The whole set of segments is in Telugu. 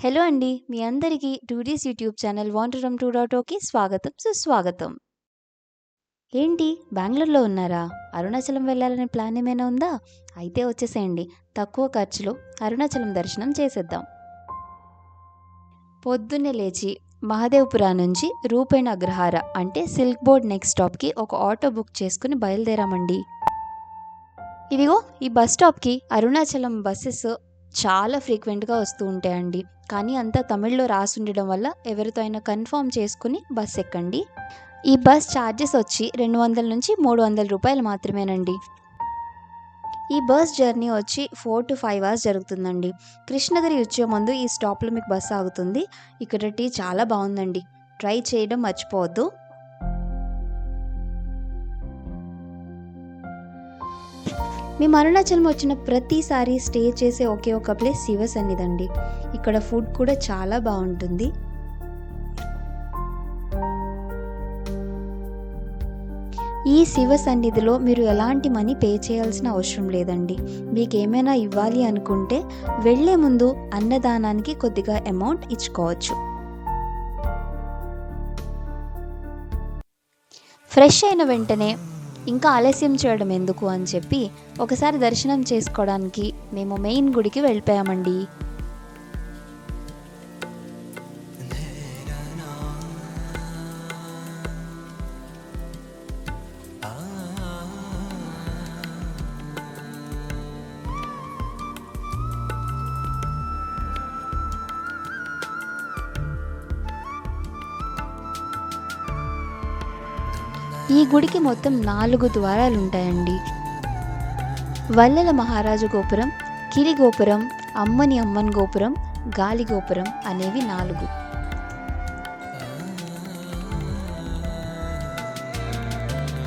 హలో అండి. మీ అందరికీ టూడీస్ యూట్యూబ్ ఛానల్ వాండరమ్ 2.0కి స్వాగతం, సుస్వాగతం. ఏంటి బెంగుళూరులో ఉన్నారా? అరుణాచలం వెళ్ళాలనే ప్లాన్ ఏమైనా ఉందా? అయితే వచ్చేసేయండి. తక్కువ ఖర్చులో అరుణాచలం దర్శనం చేసేద్దాం. పొద్దున్నే లేచి మహదేవ్పురా నుంచి రూపేణ అగ్రహార అంటే సిల్క్ బోర్డ్ నెక్స్ట్ స్టాప్కి ఒక ఆటో బుక్ చేసుకుని బయలుదేరామండి. ఇదిగో ఈ బస్ స్టాప్కి అరుణాచలం బస్సెస్ చాలా ఫ్రీక్వెంట్గా వస్తూ ఉంటాయండి. కానీ అంతా తమిళ్లో రాసుండడం వల్ల ఎవరితో అయినా కన్ఫర్మ్ చేసుకుని బస్ ఎక్కండి. ఈ బస్ ఛార్జెస్ వచ్చి 200 నుంచి 300 రూపాయలు మాత్రమేనండి. ఈ బస్ జర్నీ వచ్చి 4 to 5 అవర్స్ జరుగుతుందండి. కృష్ణగిరి వచ్చే ముందు ఈ స్టాప్లో మీకు బస్ ఆగుతుంది. ఇక్కడ టీ చాలా బాగుందండి, ట్రై చేయడం మర్చిపోవద్దు. మేము అరుణాచలం వచ్చిన ప్రతిసారి స్టే చేసే ఒకే ఒక ప్లేస్ శివ సన్నిధి అండి. ఇక్కడ ఫుడ్ కూడా చాలా బాగుంటుంది. ఈ శివ సన్నిధిలో మీరు ఎలాంటి మనీ పే చేయాల్సిన అవసరం లేదండి. మీకు ఏమైనా ఇవ్వాలి అనుకుంటే వెళ్లే ముందు అన్నదానానికి కొద్దిగా అమౌంట్ ఇచ్చుకోవచ్చు. ఫ్రెష్ అయిన వెంటనే ఇంకా ఆలస్యం చేయడం ఎందుకు అని చెప్పి ఒకసారి దర్శనం చేసుకోవడానికి మేము మెయిన్ గుడికి వెళ్ళిపోయామండి. ఈ గుడికి మొత్తం 4 ద్వారాలు ఉంటాయండి. వల్లల మహారాజు గోపురం, కిరి గోపురం, అమ్మన్ గోపురం, గాలి గోపురం అనేవి 4.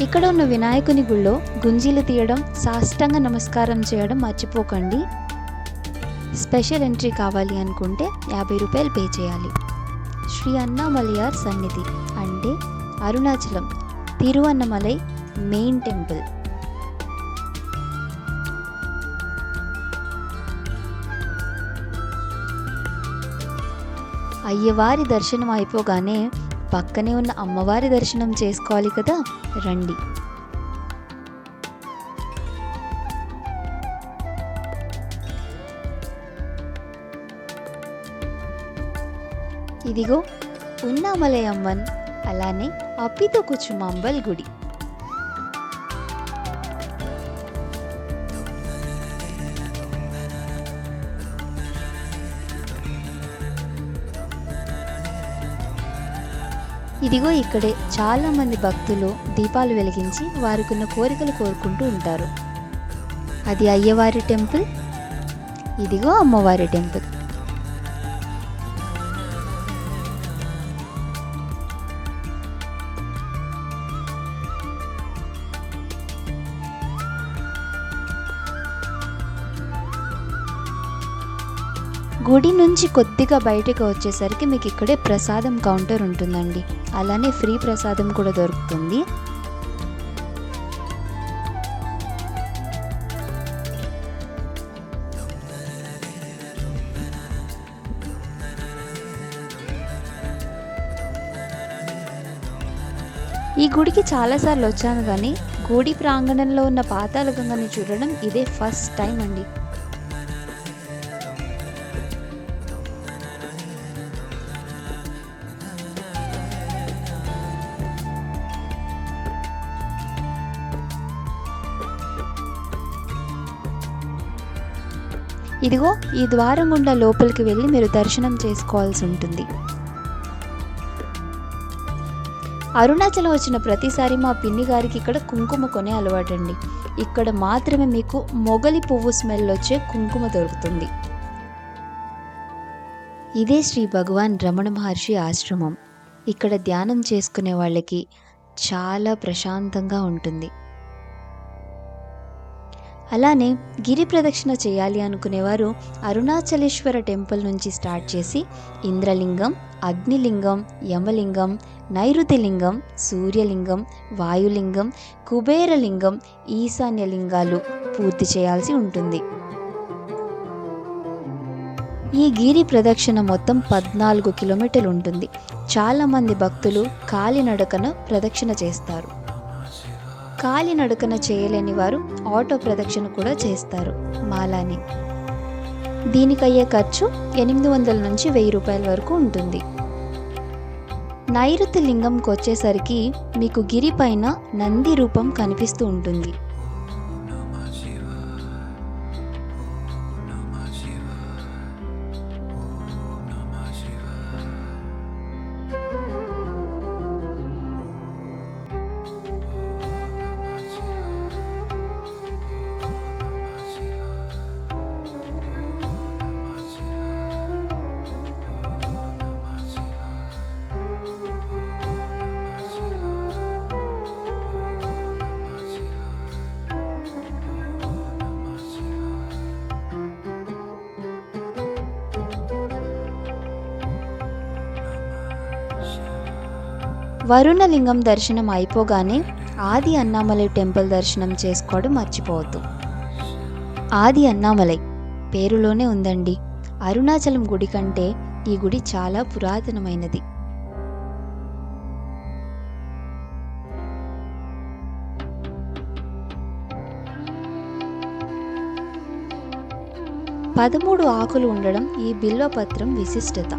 ఇక్కడ ఉన్న వినాయకుని గుళ్ళో గుంజీలు తీయడం, సాష్టాంగ నమస్కారం చేయడం మర్చిపోకండి. స్పెషల్ ఎంట్రీ కావాలి అనుకుంటే 50 రూపాయలు పే చేయాలి. శ్రీ అన్నామలయార్ సన్నిధి అంటే అరుణాచలం తిరువన్నమలై మెయిన్ టెంపుల్. అయ్యవారి దర్శనం అయిపోగానే పక్కనే ఉన్న అమ్మవారి దర్శనం చేసుకోవాలి కదా, రండి. ఇదిగో ఉన్నామలై అమ్మన్, అలానే అప్పితో కుచుమాంబల్ గుడి. ఇదిగో ఇక్కడే చాలా మంది భక్తులు దీపాలు వెలిగించి వారికున్న కోరికలు కోరుకుంటూ ఉంటారు. అది అయ్యవారి టెంపుల్, ఇదిగో అమ్మవారి టెంపుల్. గుడి నుంచి కొద్దిగా బయటకు వచ్చేసరికి మీకు ఇక్కడే ప్రసాదం కౌంటర్ ఉంటుందండి. అలానే ఫ్రీ ప్రసాదం కూడా దొరుకుతుంది. ఈ గుడికి చాలాసార్లు వచ్చాను, కానీ గుడి ప్రాంగణంలో ఉన్న పాతాళ గంగని చూడడం ఇదే ఫస్ట్ టైం అండి. ఇదిగో ఈ ద్వారం గుండా లోపలికి వెళ్ళి మీరు దర్శనం చేసుకోవాల్సి ఉంటుంది. అరుణాచలం వచ్చిన ప్రతిసారి మా పిన్ని గారికి ఇక్కడ కుంకుమ కొనే అలవాటండి. ఇక్కడ మాత్రమే మీకు మొగలి పువ్వు స్మెల్ వచ్చే కుంకుమ దొరుకుతుంది. ఇదే శ్రీ భగవాన్ రమణ మహర్షి ఆశ్రమం. ఇక్కడ ధ్యానం చేసుకునే వాళ్ళకి చాలా ప్రశాంతంగా ఉంటుంది. అలానే గిరి ప్రదక్షిణ చేయాలి అనుకునేవారు అరుణాచలేశ్వర టెంపుల్ నుంచి స్టార్ట్ చేసి ఇంద్రలింగం, అగ్నిలింగం, యమలింగం, నైరుతిలింగం, సూర్యలింగం, వాయులింగం, కుబేరలింగం, ఈశాన్యలింగాలు పూర్తి చేయాల్సి ఉంటుంది. ఈ గిరి ప్రదక్షిణ మొత్తం 14 కిలోమీటర్లు ఉంటుంది. చాలామంది భక్తులు కాలినడకన ప్రదక్షిణ చేస్తారు. కాలినడకన చేయలేని వారు ఆటో ప్రదక్షిణ కూడా చేస్తారు మాలాని. దీనికయ్యే ఖర్చు 800 నుంచి 1000 రూపాయల వరకు ఉంటుంది. నైరుతి లింగంకి వచ్చేసరికి మీకు గిరి పైన నంది రూపం కనిపిస్తూ ఉంటుంది. వరుణలింగం దర్శనం అయిపోగానే ఆది అన్నామలై టెంపుల్ దర్శనం చేసుకోవడం మర్చిపోవద్దు. ఆది అన్నామలై పేరులోనే ఉందండి. అరుణాచలం గుడి కంటే ఈ గుడి చాలా పురాతనమైనది. పదమూడు ఆకులు ఉండడం ఈ బిల్వపత్రం విశిష్టత.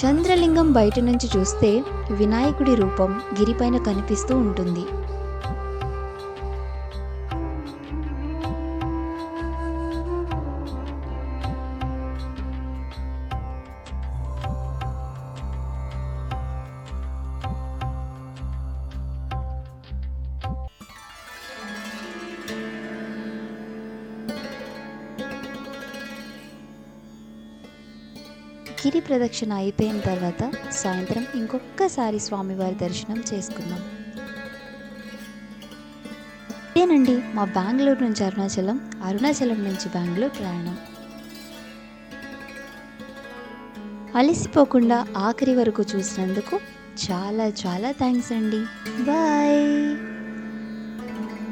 చంద్రలింగం బయట నుంచి చూస్తే వినాయకుడి రూపం గిరిపైన కనిపిస్తూ ఉంటుంది. గిరి ప్రదక్షిణ అయిపోయిన తర్వాత సాయంత్రం ఇంకొకసారి స్వామివారి దర్శనం చేసుకుందాం. ఇదేనండి మా బెంగళూరు నుంచి అరుణాచలం, అరుణాచలం నుంచి బెంగళూరు ప్రయాణం. అలసిపోకుండా ఆఖరి వరకు చూసినందుకు చాలా చాలా థ్యాంక్స్ అండి. బాయ్.